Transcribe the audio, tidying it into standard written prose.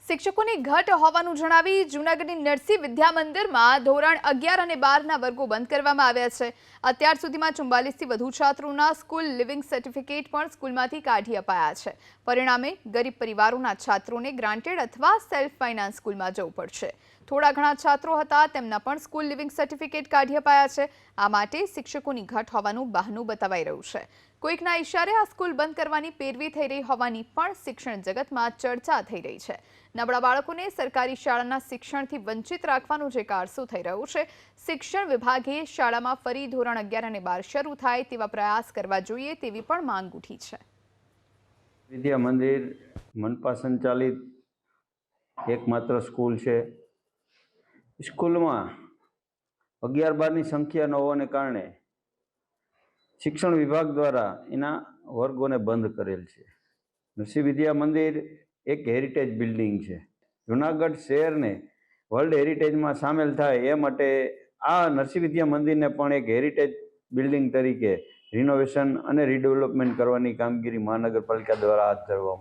શિક્ષકોની ઘટ હોવાનું જણાવી જૂનાગઢની નરસિંહ વિદ્યા મંદિરમાં ધોરણ 11 અને 12ના વર્ગો બંધ કરવામાં આવ્યા છે। અત્યાર સુધીમાં 44થી વધુ છાત્રોના સ્કૂલ લિવિંગ સર્ટિફિકેટ પણ સ્કૂલમાંથી કાઢી અપાયા છે। પરિણામે ગરીબ પરિવારોના છાત્રોને ગ્રાન્ટેડ અથવા સેલ્ફ ફાઇનાન્સ સ્કૂલમાં જવું પડશે। થોડા ઘણા છાત્રો હતા તેમના પણ સ્કૂલ લિવિંગ સર્ટિફિકેટ કાઢી અપાયા છે। આ માટે શિક્ષકોની ઘટ હોવાનું બહાનું બતાવાઈ રહ્યું છે। કોઈકના ઇશારે આ સ્કૂલ બંધ કરવાની પેરવી થઈ રહી હોવાની પણ શિક્ષણ જગતમાં ચર્ચા થઈ રહી છે। નબળા બાળકોને સરકારી શાળાના શિક્ષણથી વંચિત રાખવાનો જે કારસો થઈ રહ્યો છે, શિક્ષણ વિભાગે શાળામાં ફરી ધોરણ 11 અને 12 શરૂ થાય તેવા પ્રયાસ કરવા જોઈએ તેવી પણ માંગ ઉઠી છે। વિદ્યા મંદિર મનપા સંચાલિત એકમાત્ર સ્કૂલ છે। સ્કૂલમાં 11-12ની સંખ્યા ન હોવાને કારણે શિક્ષણ વિભાગ દ્વારા એના વર્ગોને બંધ કરેલ છે। નરસિંહ વિદ્યા મંદિર એક હેરિટેજ બિલ્ડિંગ છે। જૂનાગઢ શહેરને વર્લ્ડ હેરિટેજમાં સામેલ થાય એ માટે આ નરસિંહ વિદ્યા મંદિરને પણ એક હેરિટેજ બિલ્ડિંગ તરીકે રિનોવેશન અને રીડેવલપમેન્ટ કરવાની કામગીરી મહાનગરપાલિકા દ્વારા હાથ ધરવામાં